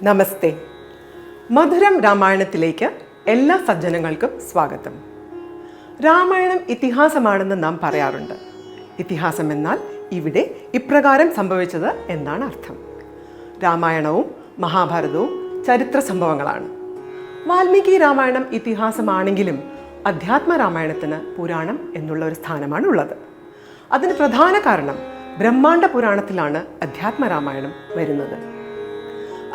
നമസ്തേ. മധുരം രാമായണത്തിലേക്ക് എല്ലാ സജ്ജനങ്ങൾക്കും സ്വാഗതം. രാമായണം ഇതിഹാസമാണെന്ന് നാം പറയാറുണ്ട്. ഇതിഹാസം എന്നാൽ ഇവിടെ ഇപ്രകാരം സംഭവിച്ചത് എന്നാണ് അർത്ഥം. രാമായണവും മഹാഭാരതവും ചരിത്ര സംഭവങ്ങളാണ്. വാൽമീകി രാമായണം ഇതിഹാസമാണെങ്കിലും അധ്യാത്മ രാമായണത്തിന് പുരാണം എന്നുള്ള ഒരു സ്ഥാനമാണ് ഉള്ളത്. അതിന് പ്രധാന കാരണം ബ്രഹ്മാണ്ഡ പുരാണത്തിലാണ് അധ്യാത്മ രാമായണം വരുന്നത്.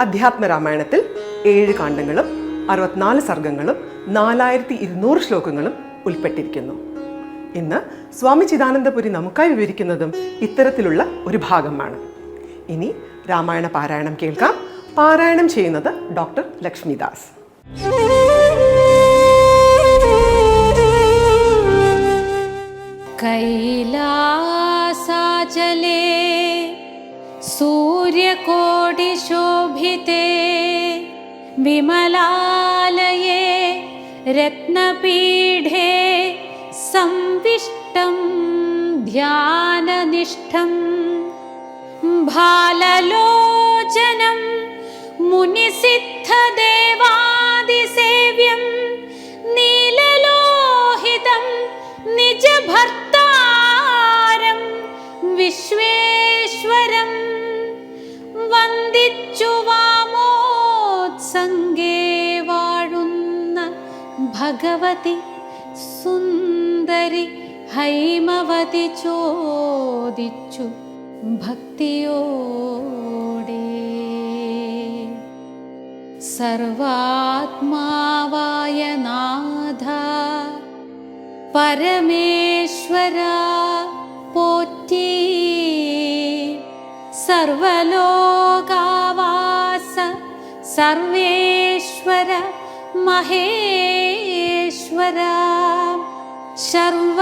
അധ്യാത്മ രാമായണത്തിൽ 7 കാണ്ഡങ്ങളും 64 സർഗങ്ങളും 4200 ശ്ലോകങ്ങളും ഉൾപ്പെട്ടിരിക്കുന്നു. ഇന്ന് സ്വാമി ചിദാനന്ദപുരി നമുക്കായി വിവരിക്കുന്നതും ഇത്തരത്തിലുള്ള ഒരു ഭാഗമാണ്. ഇനി രാമായണ പാരായണം കേൾക്കാം. പാരായണം ചെയ്യുന്നത് ഡോക്ടർ ലക്ഷ്മിദാസ്. കൈലാസാചലേ सूर्यकोटिशोभिते विमलालये रत्नपीठे संविष्टं ध्याननिष्ठं भाललोचनं मुनिसिद्धदेवादिसेव्यं नीललोहितं निजभर्तारं विश्वेश्वरं വന്ദിച്ചു വാമോത്സംഗേ വാഴുന്ന ഭഗവതി സുന്ദരി ഹൈമവതി ചോദിച്ചു ഭക്തിയോടെ. സർവാത്മാവായ നാഥ പരമേശ്വര പോറ്റി, സർവലോകാവാസ സർവേശ്വര മഹേശ്വര, സർവശങ്കര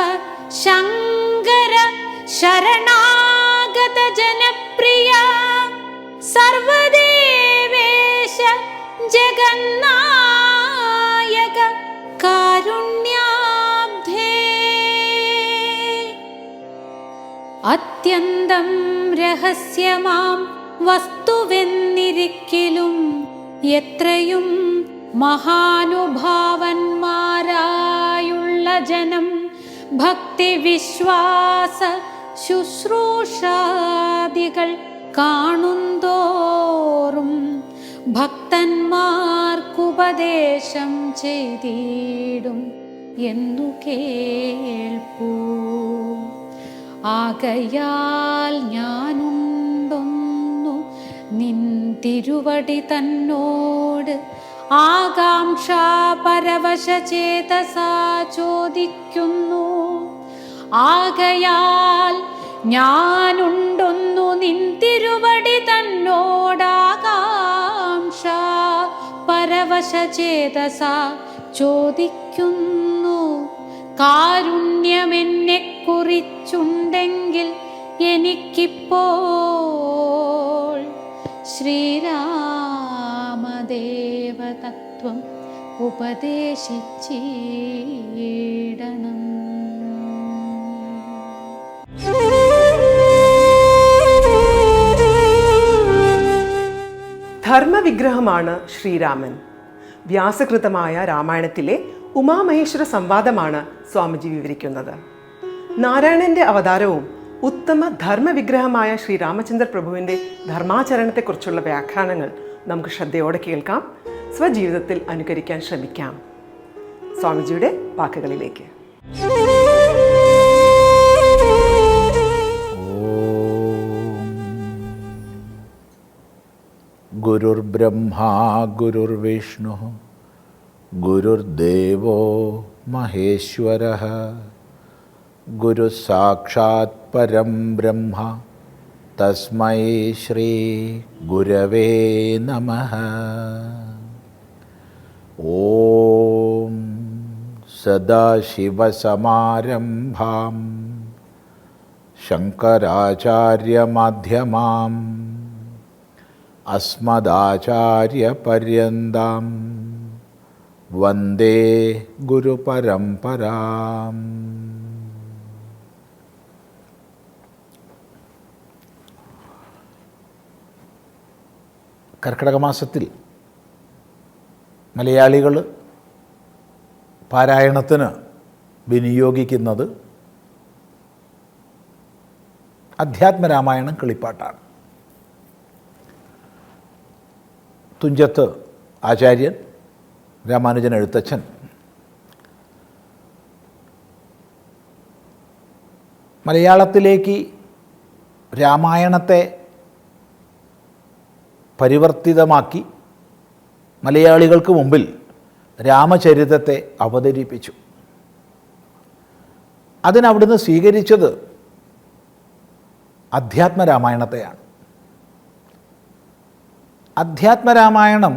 ശരണാഗത ജനപ്രിയ, സർവദേവേശ ജഗന്നായക കാരുണ്യാബ്ധേ. അത്യന്തം രഹസ്യമാം വസ്തുവെന്നിരിക്കലും എത്രയും മഹാനുഭാവന്മാരായുള്ള ജനം ഭക്തിവിശ്വാസ ശുശ്രൂഷാദികൾ കാണുന്തോറും ഭക്തന്മാർക്കുപദേശം ചെയ്തിടും എന്നു കേൾപ്പൂ. ആകയാൽ ഞാനുണ്ടൊന്നു നിൻ തിരുവടി തന്നോട് ആകാംക്ഷാപരവശചേതസാ ചോദിക്കുന്നു. ആകയാൽ ഞാനുണ്ടൊന്നു നിൻ തിരുവടി തന്നോടാകാംക്ഷാപരവശചേതസാ ചോദിക്കുന്നു. കാരുണ്യമെന്നെ കുറിച്ചുണ്ടെങ്കിൽ എനിക്കിപ്പോൾ ശ്രീരാമദേവതത്വം ഉപദേശിച്ചിടണം. ധർമ്മവിഗ്രഹമാണ് ശ്രീരാമൻ. വ്യാസകൃതമായ രാമായണത്തിലെ ഉമാമഹേശ്വര സംവാദമാണ് സ്വാമിജി വിവരിക്കുന്നത്. നാരായണന്റെ അവതാരവും ഉത്തമ ധർമ്മവിഗ്രഹമായ ശ്രീരാമചന്ദ്ര പ്രഭുവിൻ്റെ ധർമാചരണത്തെക്കുറിച്ചുള്ള വ്യാഖ്യാനങ്ങൾ നമുക്ക് ശ്രദ്ധയോടെ കേൾക്കാം. സ്വജീവിതത്തിൽ അനുകരിക്കാൻ ശ്രമിക്കാം. സ്വാമിജിയുടെ വാക്കുകളിലേക്ക്. ഗുരുർബ്രഹ്മാ ഗുരുർവിഷ്ണു ഗുരുർദേവോ മഹേശ്വരഃ, ഗുരുഃ സാക്ഷാത് പരം ബ്രഹ്മ തസ്മൈ ശ്രീ ഗുരവേ നമഃ. ഓം സദാശിവസമാരംഭാം ശങ്കരാചാര്യമധ്യമാം അസ്മദാചാര്യപര്യന്താം വന്ദേ ഗുരുപരമ്പരാം. കർക്കിടക മാസത്തിൽ മലയാളികൾ പാരായണത്തിന് വിനിയോഗിക്കുന്നത് അധ്യാത്മരാമായണം കിളിപ്പാട്ടാണ്. തുഞ്ചത്ത് ആചാര്യൻ, രാമാനുജൻ എഴുത്തച്ഛൻ മലയാളത്തിലേക്ക് രാമായണത്തെ പരിവർത്തിതമാക്കി മലയാളികൾക്ക് മുമ്പിൽ രാമചരിതത്തെ അവതരിപ്പിച്ചു. അതിനവിടുന്ന് സ്വീകരിച്ചത് അധ്യാത്മരാമായണത്തെയാണ്. അധ്യാത്മരാമായണം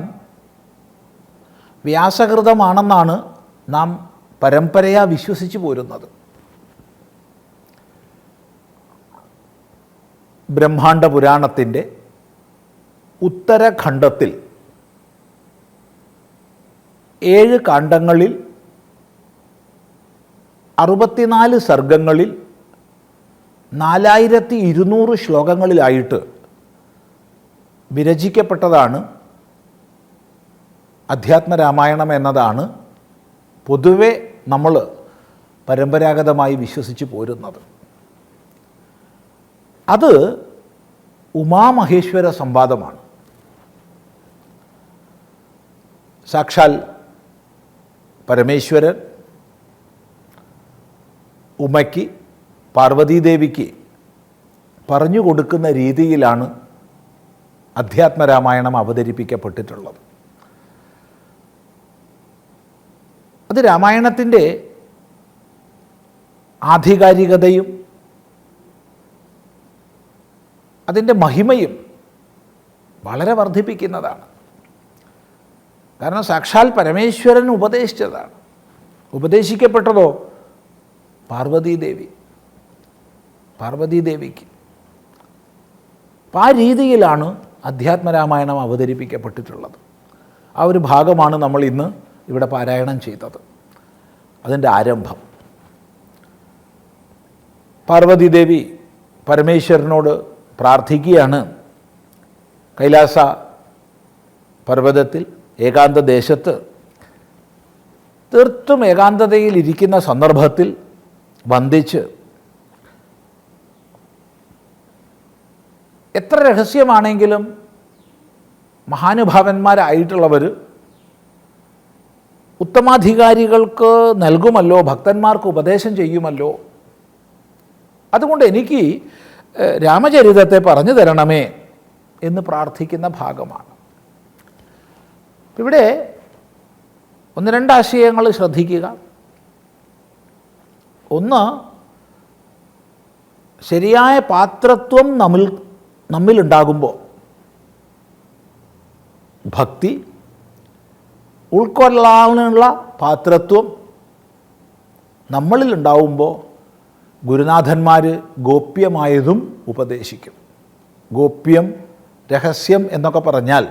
വ്യാസകൃതമാണെന്നാണ് നാം പരമ്പരയാ വിശ്വസിച്ചു പോരുന്നത്. ബ്രഹ്മാണ്ഡ പുരാണത്തിൻ്റെ ഉത്തരഖണ്ഡത്തിൽ 7 കാണ്ഡങ്ങളിൽ 64 സർഗങ്ങളിൽ 4200 ശ്ലോകങ്ങളിലായിട്ട് വിരചിക്കപ്പെട്ടതാണ് അധ്യാത്മരാമായണം എന്നതാണ് പൊതുവെ നമ്മൾ പരമ്പരാഗതമായി വിശ്വസിച്ച് പോരുന്നത്. അത് ഉമാമഹേശ്വര സംവാദമാണ്. സാക്ഷാൽ പരമേശ്വരൻ ഉമയ്ക്ക്, പാർവതീദേവിക്ക് പറഞ്ഞു കൊടുക്കുന്ന രീതിയിലാണ് അധ്യാത്മരാമായണം അവതരിപ്പിക്കപ്പെട്ടിട്ടുള്ളത്. അത് രാമായണത്തിൻ്റെ ആധികാരികതയും അതിൻ്റെ മഹിമയും വളരെ വർദ്ധിപ്പിക്കുന്നതാണ്. കാരണം സാക്ഷാൽ പരമേശ്വരൻ ഉപദേശിച്ചതാണ്. ഉപദേശിക്കപ്പെട്ടതോ പാർവതീദേവിക്ക്. അപ്പം ആ രീതിയിലാണ് അധ്യാത്മരാമായണം അവതരിപ്പിക്കപ്പെട്ടിട്ടുള്ളത്. ആ ഒരു ഭാഗമാണ് നമ്മൾ ഇന്ന് ഇവിടെ പാരായണം ചെയ്തത്. അതിൻ്റെ ആരംഭം പാർവതീദേവി പരമേശ്വരനോട് പ്രാർത്ഥിക്കുകയാണ്. കൈലാസ പർവ്വതത്തിൽ ഏകാന്ത ദേശത്ത് തീർത്തും ഏകാന്തതയിൽ ഇരിക്കുന്ന സന്ദർഭത്തിൽ വന്ദിച്ച് എത്ര രഹസ്യമാണെങ്കിലും മഹാനുഭാവന്മാരായിട്ടുള്ളവർ ഉത്തമാധികാരികൾക്ക് നൽകുമല്ലോ, ഭക്തന്മാർക്ക് ഉപദേശം ചെയ്യുമല്ലോ. അതുകൊണ്ട് എനിക്ക് രാമചരിതത്തെ പറഞ്ഞു തരണമേ എന്ന് പ്രാർത്ഥിക്കുന്ന ഭാഗമാണ്. ഇവിടെ 1-2 ആശയങ്ങൾ ശ്രദ്ധിക്കുക. ഒന്ന്, ശരിയായ പാത്രത്വം നമ്മിലുണ്ടാകുമ്പോൾ, ഭക്തി ഉൾക്കൊള്ളാനുള്ള പാത്രത്വം നമ്മളിലുണ്ടാവുമ്പോൾ ഗുരുനാഥന്മാർ ഗോപ്യമായതും ഉപദേശിക്കും. ഗോപ്യം, രഹസ്യം എന്നൊക്കെ പറഞ്ഞാൽ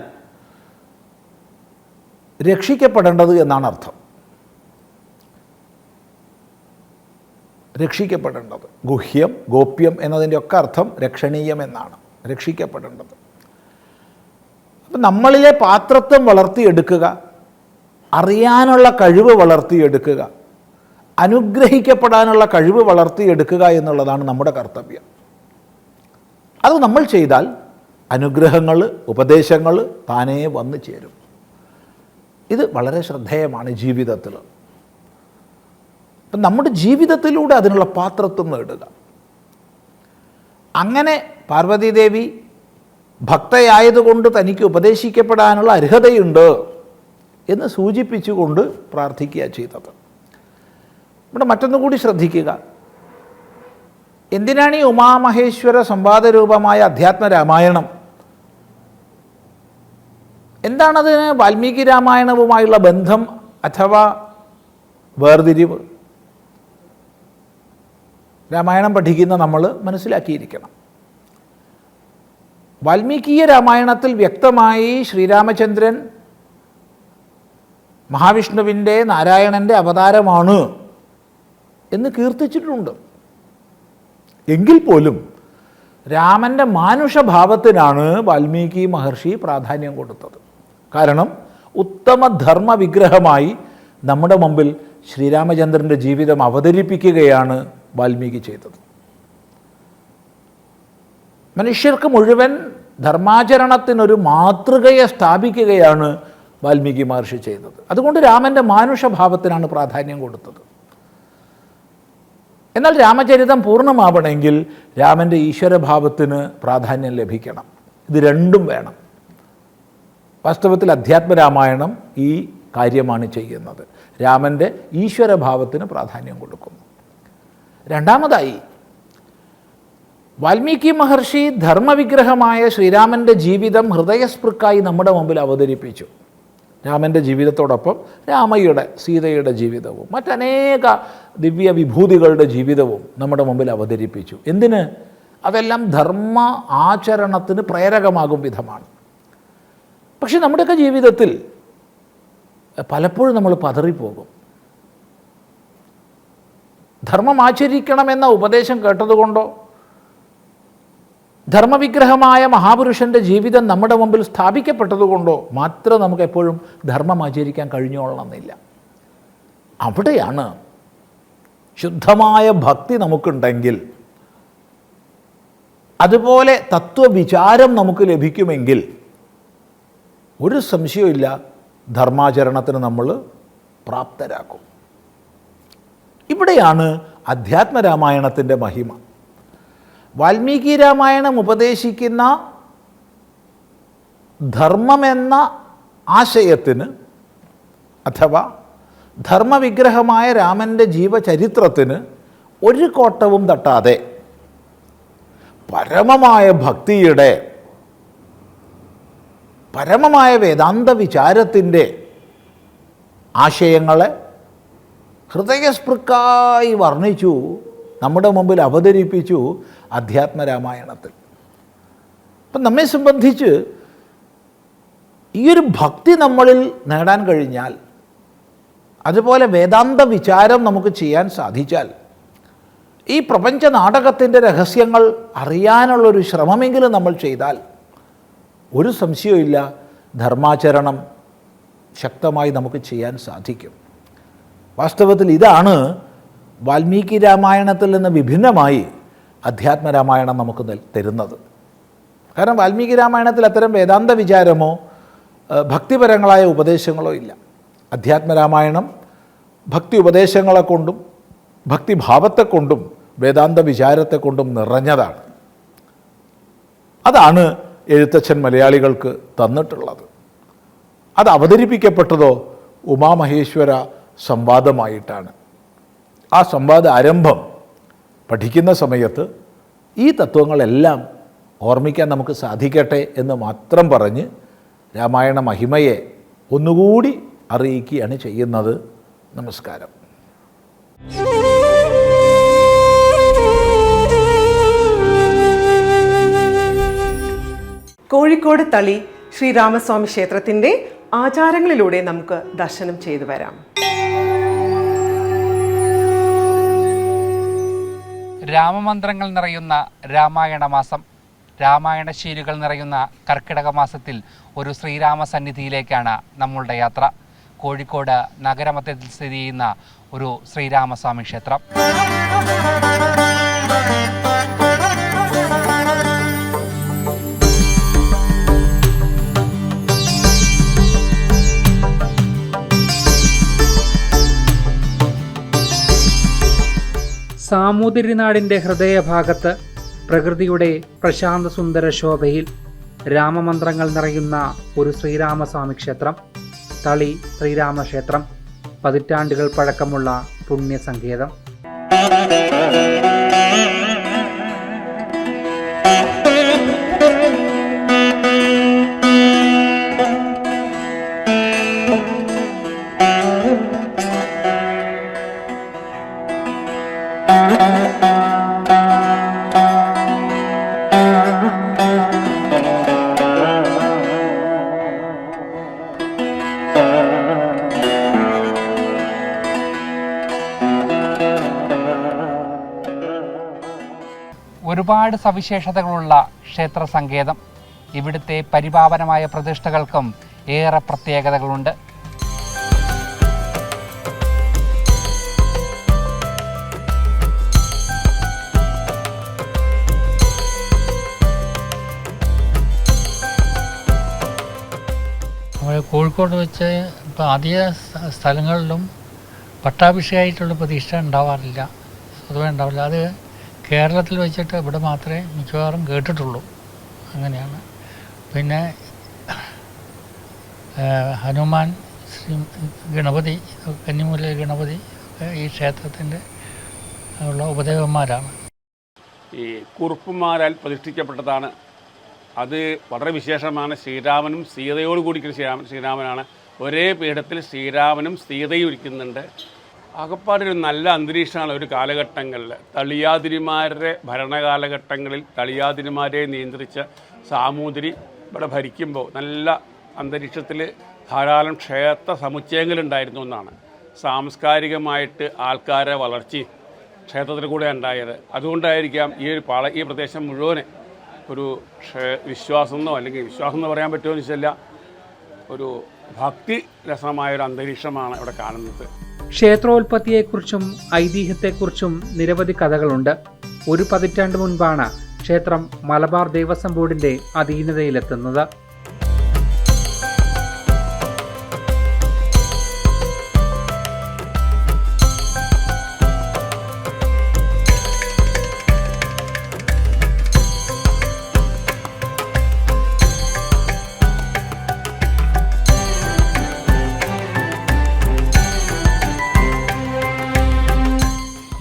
രക്ഷിക്കപ്പെടേണ്ടത് എന്നാണ് അർത്ഥം. രക്ഷിക്കപ്പെടേണ്ടത്, ഗുഹ്യം, ഗോപ്യം എന്നതിൻ്റെ ഒക്കെ അർത്ഥം രക്ഷണീയം എന്നാണ്, രക്ഷിക്കപ്പെടേണ്ടത്. അപ്പം നമ്മളിലെ പാത്രത്വം വളർത്തിയെടുക്കുക, അറിയാനുള്ള കഴിവ് വളർത്തിയെടുക്കുക, അനുഗ്രഹിക്കപ്പെടാനുള്ള കഴിവ് വളർത്തിയെടുക്കുക എന്നുള്ളതാണ് നമ്മുടെ കർത്തവ്യം. അത് നമ്മൾ ചെയ്താൽ അനുഗ്രഹങ്ങൾ, ഉപദേശങ്ങൾ താനേ വന്നു ചേരും. ഇത് വളരെ ശ്രദ്ധേയമാണ് ജീവിതത്തിൽ. അപ്പം നമ്മുടെ ജീവിതത്തിലൂടെ അതിനുള്ള പാത്രത്വം നേടുക. അങ്ങനെ പാർവതീദേവി ഭക്തയായതുകൊണ്ട് തനിക്ക് ഉപദേശിക്കപ്പെടാനുള്ള അർഹതയുണ്ട് എന്ന് സൂചിപ്പിച്ചുകൊണ്ട് പ്രാർത്ഥിക്കുക ചെയ്തത്. ഇവിടെ മറ്റൊന്നുകൂടി ശ്രദ്ധിക്കുക. എന്തിനാണ് ഈ ഉമാമഹേശ്വര സംവാദരൂപമായ അധ്യാത്മരാമായണം? എന്താണതിന് വാൽമീകി രാമായണവുമായുള്ള ബന്ധം അഥവാ വേർതിരിവ്? രാമായണം പഠിക്കുന്ന നമ്മൾ മനസ്സിലാക്കിയിരിക്കണം. വാൽമീകീയ രാമായണത്തിൽ വ്യക്തമായി ശ്രീരാമചന്ദ്രൻ മഹാവിഷ്ണുവിൻ്റെ, നാരായണൻ്റെ അവതാരമാണ് എന്ന് കീർത്തിച്ചിട്ടുണ്ട്. എങ്കിൽ പോലും രാമൻ്റെ മാനുഷഭാവത്തിനാണ് വാൽമീകി മഹർഷി പ്രാധാന്യം കൊടുത്തത്. കാരണം ഉത്തമ ധർമ്മ വിഗ്രഹമായി നമ്മുടെ മുമ്പിൽ ശ്രീരാമചന്ദ്രൻ്റെ ജീവിതം അവതരിപ്പിക്കുകയാണ് വാൽമീകി ചെയ്തത്. മനുഷ്യർക്ക് മുഴുവൻ ധർമാചരണത്തിനൊരു മാതൃകയെ സ്ഥാപിക്കുകയാണ് വാൽമീകി മഹർഷി ചെയ്തത്. അതുകൊണ്ട് രാമൻ്റെ മാനുഷഭാവത്തിനാണ് പ്രാധാന്യം കൊടുത്തത്. എന്നാൽ രാമചരിതം പൂർണ്ണമാവണമെങ്കിൽ രാമൻ്റെ ഈശ്വരഭാവത്തിന് പ്രാധാന്യം ലഭിക്കണം. ഇത് രണ്ടും വേണം. വാസ്തവത്തിൽ അധ്യാത്മരാമായണം ഈ കാര്യമാണ് ചെയ്യുന്നത്. രാമൻ്റെ ഈശ്വരഭാവത്തിന് പ്രാധാന്യം കൊടുക്കുന്നു. രണ്ടാമതായി, വാൽമീകി മഹർഷി ധർമ്മവിഗ്രഹമായ ശ്രീരാമൻ്റെ ജീവിതം ഹൃദയസ്പൃക്കായി നമ്മുടെ മുമ്പിൽ അവതരിപ്പിച്ചു. രാമൻ്റെ ജീവിതത്തോടൊപ്പം രാമയുടെ, സീതയുടെ ജീവിതവും മറ്റനേക ദിവ്യ വിഭൂതികളുടെ ജീവിതവും നമ്മുടെ മുമ്പിൽ അവതരിപ്പിച്ചു. എന്തിന്? അതെല്ലാം ധർമ്മ ആചരണത്തിന് പ്രേരകമാകും വിധമാണ്. പക്ഷെ നമ്മുടെയൊക്കെ ജീവിതത്തിൽ പലപ്പോഴും നമ്മൾ പതറിപ്പോകും. ധർമ്മം ആചരിക്കണമെന്ന ഉപദേശം കേട്ടതുകൊണ്ടോ ധർമ്മവിഗ്രഹമായ മഹാപുരുഷൻ്റെ ജീവിതം നമ്മുടെ മുമ്പിൽ സ്ഥാപിക്കപ്പെട്ടതുകൊണ്ടോ മാത്രം നമുക്ക് എപ്പോഴും ധർമ്മം ആചരിക്കാൻ കഴിഞ്ഞോളണമെന്നില്ല. അവിടെയാണ് ശുദ്ധമായ ഭക്തി നമുക്കുണ്ടെങ്കിൽ, അതുപോലെ തത്വവിചാരം നമുക്ക് ലഭിക്കുമെങ്കിൽ ഒരു സംശയമില്ല, ധർമാചരണത്തിന് നമ്മൾ പ്രാപ്തരാക്കും. ഇവിടെയാണ് അധ്യാത്മരാമായണത്തിൻ്റെ മഹിമ. വാൽമീകി രാമായണം ഉപദേശിക്കുന്ന ധർമ്മമെന്ന ആശയത്തിന്, അഥവാ ധർമ്മവിഗ്രഹമായ രാമൻ്റെ ജീവചരിത്രത്തിന് ഒരു കോട്ടവും തട്ടാതെ പരമമായ ഭക്തിയുടെ, പരമമായ വേദാന്ത വിചാരത്തിൻ്റെ ആശയങ്ങളെ ഹൃദയസ്പൃക്കായി വർണ്ണിച്ചു, നമ്മുടെ മുമ്പിൽ അവതരിപ്പിച്ചു അധ്യാത്മരാമായണത്തിൽ. അപ്പം നമ്മെ സംബന്ധിച്ച് ഈ ഒരു ഭക്തി നമ്മളിൽ നേടാൻ കഴിഞ്ഞാൽ, അതുപോലെ വേദാന്ത വിചാരം നമുക്ക് ചെയ്യാൻ സാധിച്ചാൽ, ഈ പ്രപഞ്ച നാടകത്തിൻ്റെ രഹസ്യങ്ങൾ അറിയാനുള്ളൊരു ശ്രമമെങ്കിലും നമ്മൾ ചെയ്താൽ ഒരു സംശയവുമില്ല, ധർമാചരണം ശക്തമായി നമുക്ക് ചെയ്യാൻ സാധിക്കും. വാസ്തവത്തിൽ ഇതാണ് വാൽമീകി രാമായണത്തിൽ നിന്ന് വിഭിന്നമായി അധ്യാത്മരാമായണം നമുക്ക് തരുന്നത്. കാരണം വാൽമീകി രാമായണത്തിൽ അത്തരം വേദാന്ത വിചാരമോ ഭക്തിപരങ്ങളായ ഉപദേശങ്ങളോ ഇല്ല. അധ്യാത്മരാമായണം ഭക്തി ഉപദേശങ്ങളെ കൊണ്ടും ഭക്തിഭാവത്തെക്കൊണ്ടും വേദാന്ത വിചാരത്തെക്കൊണ്ടും നിറഞ്ഞതാണ്. അതാണ് എഴുത്തച്ഛൻ മലയാളികൾക്ക് തന്നിട്ടുള്ളത്. അത് അവതരിപ്പിക്കപ്പെട്ടതോ ഉമാമഹേശ്വര സംവാദമായിട്ടാണ്. ആ സംവാദ ആരംഭം പഠിക്കുന്ന സമയത്ത് ഈ തത്വങ്ങളെല്ലാം ഓർമ്മിക്കാൻ നമുക്ക് സാധിക്കട്ടെ എന്ന് മാത്രം പറഞ്ഞ് രാമായണ മഹിമയെ ഒന്നുകൂടി അറിയിക്കുകയാണ് ചെയ്യുന്നത്. നമസ്കാരം. കോഴിക്കോട് തളി ശ്രീരാമസ്വാമി ക്ഷേത്രത്തിൻ്റെ ആചാരങ്ങളിലൂടെ നമുക്ക് ദർശനം ചെയ്തു വരാം. രാമമന്ത്രങ്ങൾ നിറയുന്ന രാമായണ മാസം, രാമായണ ശീലുകൾ നിറയുന്ന കർക്കിടക മാസത്തിൽ ഒരു ശ്രീരാമ സന്നിധിയിലേക്കാണ് നമ്മളുടെ യാത്ര. കോഴിക്കോട് നഗരമധ്യത്തിൽ സ്ഥിതി ചെയ്യുന്ന ഒരു ശ്രീരാമസ്വാമി ക്ഷേത്രം. സാമൂതിരിനാടിൻ്റെ ഹൃദയഭാഗത്ത് പ്രകൃതിയുടെ പ്രശാന്ത സുന്ദര ശോഭയിൽ രാമമന്ത്രങ്ങൾ നിറയുന്ന ഒരു ശ്രീരാമസ്വാമി ക്ഷേത്രം, തളി ശ്രീരാമക്ഷേത്രം, പതിറ്റാണ്ടുകൾ പഴക്കമുള്ള പുണ്യസങ്കേതം. ഒരുപാട് സവിശേഷതകളുള്ള ക്ഷേത്ര സങ്കേതം. ഇവിടുത്തെ പരിപാവനമായ പ്രതിഷ്ഠകൾക്കും ഏറെ പ്രത്യേകതകളുണ്ട്. നമ്മൾ കോഴിക്കോട് വെച്ച് ഇപ്പോൾ അധിക സ്ഥലങ്ങളിലും പട്ടാഭിഷേകമായിട്ടുള്ള പ്രതീക്ഷ ഉണ്ടാവാറില്ല, സ്വതവേ ഉണ്ടാവില്ല. അത് കേരളത്തിൽ വെച്ചിട്ട് ഇവിടെ മാത്രമേ മിക്കവാറും കേട്ടിട്ടുള്ളൂ. അങ്ങനെയാണ്. പിന്നെ ഹനുമാൻ, ശ്രീ ഗണപതി, കന്നിമൂല ഗണപതി ഒക്കെ ഈ ക്ഷേത്രത്തിൻ്റെ ഉള്ള ഉപദേവന്മാരാണ്. ഈ കുറുപ്പന്മാരാൽ പ്രതിഷ്ഠിക്കപ്പെട്ടതാണ്. അത് വളരെ വിശേഷമാണ്. ശ്രീരാമനും സീതയോട് കൂടി ശ്രീരാമനാണ്. ഒരേ പീഠത്തിൽ ശ്രീരാമനും സീതയും ഇരിക്കുന്നുണ്ട്. അകപ്പാടൊരു നല്ല അന്തരീക്ഷമാണ് ഒരു കാലഘട്ടങ്ങളിൽ. തളിയാതിരിമാരുടെ ഭരണകാലഘട്ടങ്ങളിൽ തളിയാതിരിമാരെ നിയന്ത്രിച്ച സാമൂതിരി ഇവിടെ ഭരിക്കുമ്പോൾ നല്ല അന്തരീക്ഷത്തിൽ ധാരാളം ക്ഷേത്ര സമുച്ചയങ്ങളുണ്ടായിരുന്നു എന്നാണ്. സാംസ്കാരികമായിട്ട് ആൾക്കാരെ വളർച്ചയും ക്ഷേത്രത്തിൽ കൂടെ ഉണ്ടായത്. അതുകൊണ്ടായിരിക്കാം ഈ പ്രദേശം മുഴുവൻ ഒരു വിശ്വാസമെന്നോ അല്ലെങ്കിൽ വിശ്വാസം എന്ന് പറയാൻ പറ്റുമോ എന്ന് വെച്ചാൽ ഒരു ഭക്തി രസമായൊരു അന്തരീക്ഷമാണ് ഇവിടെ കാണുന്നത്. ക്ഷേത്രോൽപത്തിയെക്കുറിച്ചും ഐതിഹ്യത്തെക്കുറിച്ചും നിരവധി കഥകളുണ്ട്. ഒരു പതിറ്റാണ്ട് മുൻപാണ് ക്ഷേത്രം മലബാർ ദേവസ്വം ബോർഡിന്റെ അധീനതയിലെത്തുന്നത്.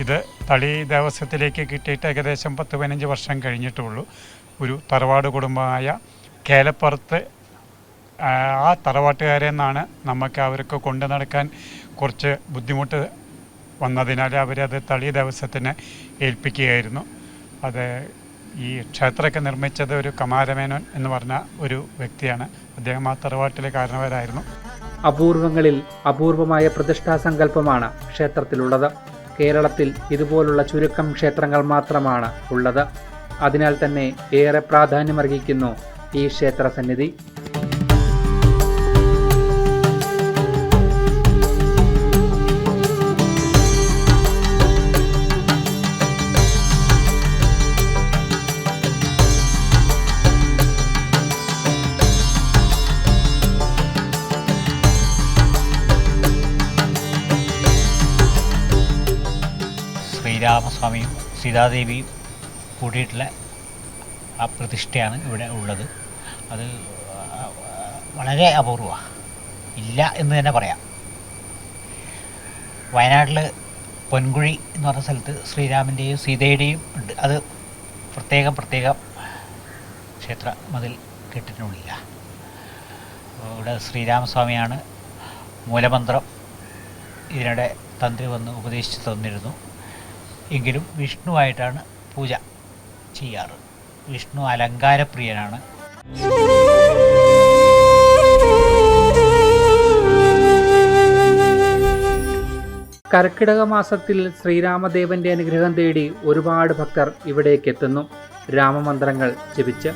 ഇത് തളി ദേവസ്വത്തിലേക്ക് കിട്ടിയിട്ട് ഏകദേശം 10-15 വർഷം കഴിഞ്ഞിട്ടുള്ളൂ. ഒരു തറവാട് കുടുംബമായ കേലപ്പുറത്ത് ആ തറവാട്ടുകാരെ നിന്നാണ് നമുക്ക് അവർക്ക് കൊണ്ടു നടക്കാൻ കുറച്ച് ബുദ്ധിമുട്ട് വന്നതിനാൽ അവരത് തളി ദേവസ്വത്തിനെ ഏൽപ്പിക്കുകയായിരുന്നു. അത് ഈ ക്ഷേത്രമൊക്കെ നിർമ്മിച്ചത് ഒരു കമാരമേനോൻ എന്ന് പറഞ്ഞ ഒരു വ്യക്തിയാണ്. അദ്ദേഹം ആ തറവാട്ടിലെ കാരണവരായിരുന്നു. അപൂർവങ്ങളിൽ അപൂർവമായ പ്രതിഷ്ഠാ സങ്കല്പമാണ് ക്ഷേത്രത്തിലുള്ളത്. കേരളത്തിൽ ഇതുപോലുള്ള ചുരുക്കം ക്ഷേത്രങ്ങൾ മാത്രമാണ് ഉള്ളത്. അതിനാൽ തന്നെ ഏറെ പ്രാധാന്യമർഹിക്കുന്നു ഈ ക്ഷേത്ര സന്നിധി. ശ്രീരാമസ്വാമിയും സീതാദേവിയും കൂടിയിട്ടുള്ള ആ പ്രതിഷ്ഠയാണ് ഇവിടെ ഉള്ളത്. അത് വളരെ അപൂർവമാണ്, ഇല്ല എന്ന് തന്നെ പറയാം. വയനാട്ടിൽ പൊൻകുഴി എന്ന് പറഞ്ഞ സ്ഥലത്ത് ശ്രീരാമൻ്റെയും സീതയുടെയും ഉണ്ട്. അത് പ്രത്യേകം ക്ഷേത്ര മതിൽ കെട്ടിട്ടുള്ളില്ല. ഇവിടെ ശ്രീരാമസ്വാമിയാണ് മൂലമന്ത്രം ഇതിനിടെ തന്ത്രി വന്ന് ഉപദേശിച്ച് തന്നിരുന്നു. എങ്കിലും വിഷ്ണുവായിട്ടാണ് പൂജ ചെയ്യാറ്. വിഷ്ണു അലങ്കാരപ്രിയനാണ്. കർക്കിടക മാസത്തിൽ ശ്രീരാമദേവന്റെ അനുഗ്രഹം തേടി ഒരുപാട് ഭക്തർ ഇവിടേക്ക് എത്തുന്നു, രാമമന്ത്രങ്ങൾ ജപിച്ച്.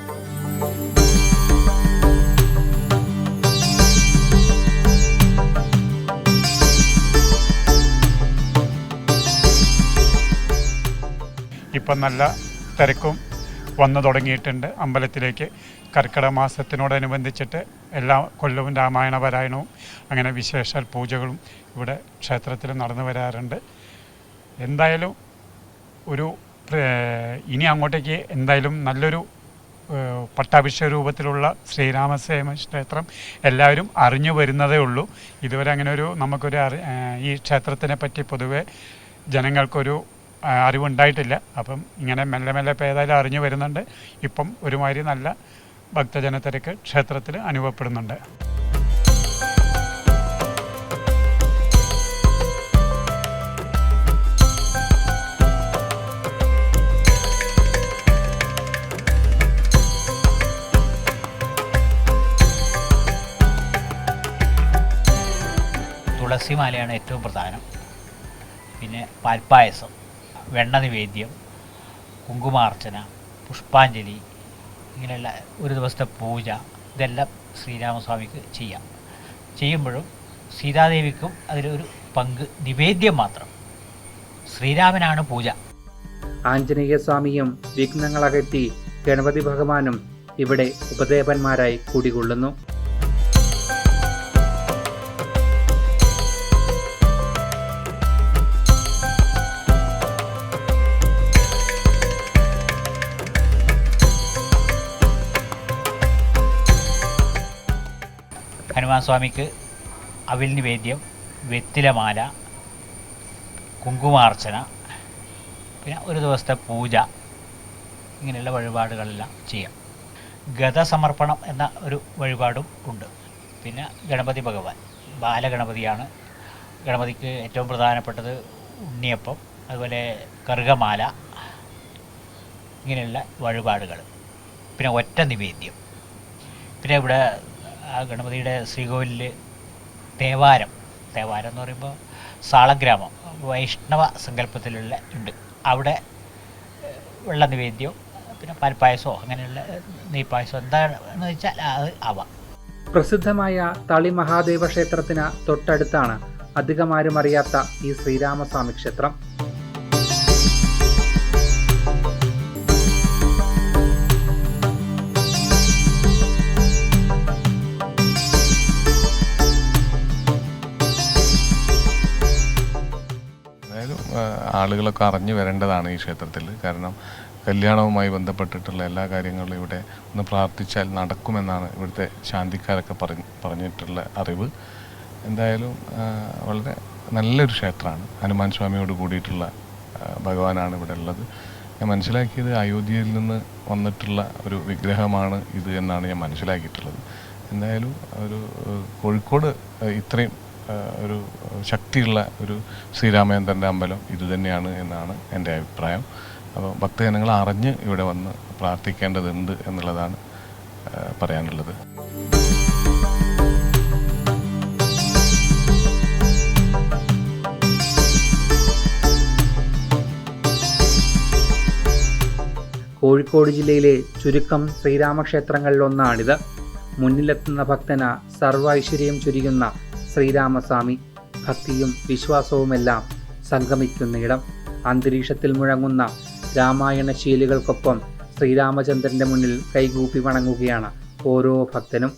ഇപ്പം നല്ല തിരക്കും വന്നു തുടങ്ങിയിട്ടുണ്ട് അമ്പലത്തിലേക്ക്. കർക്കിടക മാസത്തിനോടനുബന്ധിച്ചിട്ട് എല്ലാ കൊല്ലവും രാമായണ പാരായണവും അങ്ങനെ വിശേഷാൽ പൂജകളും ഇവിടെ ക്ഷേത്രത്തിൽ നടന്നു വരാറുണ്ട്. എന്തായാലും ഇനി അങ്ങോട്ടേക്ക് എന്തായാലും നല്ലൊരു പട്ടാഭിഷേക രൂപത്തിലുള്ള ശ്രീരാമസ്വാമി ക്ഷേത്രം എല്ലാവരും അറിഞ്ഞു വരുന്നതേ ഉള്ളൂ. ഇതുവരെ അങ്ങനെ നമുക്കൊരു ഈ ക്ഷേത്രത്തിനെ പറ്റി പൊതുവെ ജനങ്ങൾക്കൊരു അറിവുണ്ടായിട്ടില്ല. അപ്പം ഇങ്ങനെ മെല്ലെ ഇപ്പോൾ ഏതായാലും അറിഞ്ഞു വരുന്നുണ്ട്. ഇപ്പം ഒരുമാതിരി നല്ല ഭക്തജന തിരക്ക് ക്ഷേത്രത്തിൽ അനുഭവപ്പെടുന്നുണ്ട്. തുളസിമാലയാണ് ഏറ്റവും പ്രധാനം. പിന്നെ പാൽപ്പായസം, വെണ്ണ നിവേദ്യം, കുങ്കുമാർച്ചന, പുഷ്പാഞ്ജലി, ഇങ്ങനെയുള്ള ഒരു ദിവസത്തെ പൂജ, ഇതെല്ലാം ശ്രീരാമസ്വാമിക്ക് ചെയ്യാം. ചെയ്യുമ്പോഴും സീതാദേവിക്കും അതിലൊരു പങ്ക്, നിവേദ്യം മാത്രം. ശ്രീരാമനാണ് പൂജ. ആഞ്ജനേയ സ്വാമിയും വിഘ്നങ്ങളകറ്റി ഗണപതി ഭഗവാനും ഇവിടെ ഉപദേവന്മാരായി കുടികൊള്ളുന്നു. ഹനുമാൻ സ്വാമിക്ക് അവിൽ നിവേദ്യം, വെറ്റിലമാല, കുങ്കുമാർച്ചന, പിന്നെ ഒരു ദിവസത്തെ പൂജ, ഇങ്ങനെയുള്ള വഴിപാടുകളെല്ലാം ചെയ്യാം. ഗതസമർപ്പണം എന്ന ഒരു വഴിപാടും ഉണ്ട്. പിന്നെ ഗണപതി ഭഗവാൻ ബാലഗണപതിയാണ്. ഗണപതിക്ക് ഏറ്റവും പ്രധാനപ്പെട്ടത് ഉണ്ണിയപ്പം, അതുപോലെ കറുകമാല, ഇങ്ങനെയുള്ള വഴിപാടുകൾ. പിന്നെ ഒറ്റ നിവേദ്യം. പിന്നെ ഇവിടെ ഗണപതിയുടെ ശ്രീകോവിലിൽ തേവാരം എന്ന് പറയുമ്പോൾ സാളഗ്രാമം വൈഷ്ണവ സങ്കല്പത്തിലുള്ള ഉണ്ട്. അവിടെ വെള്ള നിവേദ്യം, പിന്നെ പാൽപ്പായസമോ അങ്ങനെയുള്ള നെയ്പായസം എന്താണെന്ന് വെച്ചാൽ അത് ആവാം. പ്രസിദ്ധമായ തളി മഹാദേവ ക്ഷേത്രത്തിന് തൊട്ടടുത്താണ് അധികമാരും അറിയാത്ത ഈ ശ്രീരാമസ്വാമി ക്ഷേത്രം. ആളുകളൊക്കെ അറിഞ്ഞു വരേണ്ടതാണ് ഈ ക്ഷേത്രത്തിൽ. കാരണം കല്യാണവുമായി ബന്ധപ്പെട്ടിട്ടുള്ള എല്ലാ കാര്യങ്ങളും ഇവിടെ ഒന്ന് പ്രാർത്ഥിച്ചാൽ നടക്കുമെന്നാണ് ഇവിടുത്തെ ശാന്തിക്കാരൊക്കെ പറഞ്ഞിട്ടുള്ള അറിവ്. എന്തായാലും വളരെ നല്ലൊരു ക്ഷേത്രമാണ്. ഹനുമാൻ സ്വാമിയോട് കൂടിയിട്ടുള്ള ഭഗവാനാണ് ഇവിടെ ഉള്ളത്. ഞാൻ മനസ്സിലാക്കിയത് അയോധ്യയിൽ നിന്ന് വന്നിട്ടുള്ള ഒരു വിഗ്രഹമാണ് ഇത് എന്നാണ് ഞാൻ മനസ്സിലാക്കിയിട്ടുള്ളത്. എന്തായാലും ഒരു കോഴിക്കോട് ഇത്രയും ഒരു ശക്തിയുള്ള ഒരു ശ്രീരാമചന്ദ്രൻ്റെ അമ്പലം ഇതുതന്നെയാണ് എന്നാണ് എൻ്റെ അഭിപ്രായം. അപ്പോൾ ഭക്തജനങ്ങൾ അറിഞ്ഞ് ഇവിടെ വന്ന് പ്രാർത്ഥിക്കേണ്ടതുണ്ട് എന്നുള്ളതാണ് പറയാനുള്ളത്. കോഴിക്കോട് ജില്ലയിലെ ചുരുക്കം ശ്രീരാമക്ഷേത്രങ്ങളിലൊന്നാണിത്. മുന്നിലെത്തുന്ന ഭക്തന് സർവ്വ ഐശ്വര്യം ചൊരിയുന്ന ശ്രീരാമസ്വാമി, ഭക്തിയും വിശ്വാസവുമെല്ലാം സംഗമിക്കുന്നിടം. അന്തരീക്ഷത്തിൽ മുഴങ്ങുന്ന രാമായണ ശീലുകൾക്കൊപ്പം ശ്രീരാമചന്ദ്രൻ്റെ മുന്നിൽ കൈകൂപ്പി വണങ്ങുകയാണ് ഓരോ ഭക്തനും.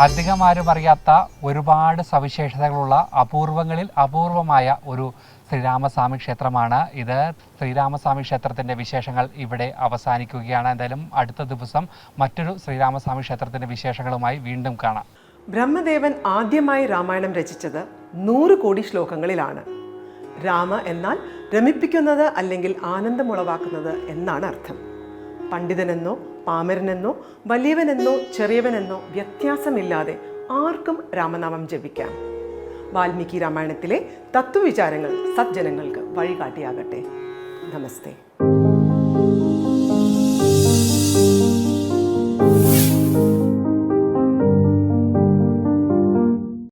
അധികമാരും അറിയാത്ത ഒരുപാട് സവിശേഷതകളുള്ള അപൂർവങ്ങളിൽ അപൂർവമായ ഒരു ശ്രീരാമസ്വാമി ക്ഷേത്രമാണ് ഇത്. ശ്രീരാമസ്വാമി ക്ഷേത്രത്തിൻ്റെ വിശേഷങ്ങൾ ഇവിടെ അവസാനിക്കുകയാണ്. എന്തായാലും അടുത്ത ദിവസം മറ്റൊരു ശ്രീരാമസ്വാമി ക്ഷേത്രത്തിൻ്റെ വിശേഷങ്ങളുമായി വീണ്ടും കാണാം. ബ്രഹ്മദേവൻ ആദ്യമായി രാമായണം രചിച്ചത് 100 കോടി ശ്ലോകങ്ങളിലാണ്. രാമ എന്നാൽ രമിപ്പിക്കുന്നത് അല്ലെങ്കിൽ ആനന്ദമുളവാക്കുന്നത് എന്നാണ് അർത്ഥം. പണ്ഡിതനെന്നോ പാമരനെന്നോ വലിയവനെന്നോ ചെറിയവനെന്നോ വ്യത്യാസമില്ലാതെ ആർക്കും രാമനാമം ജപിക്കാം. വാൽമീകി രാമായണത്തിലെ തത്വവിചാരങ്ങൾ സജ്ജനങ്ങൾക്ക് വഴികാട്ടിയാകട്ടെ. നമസ്തേ.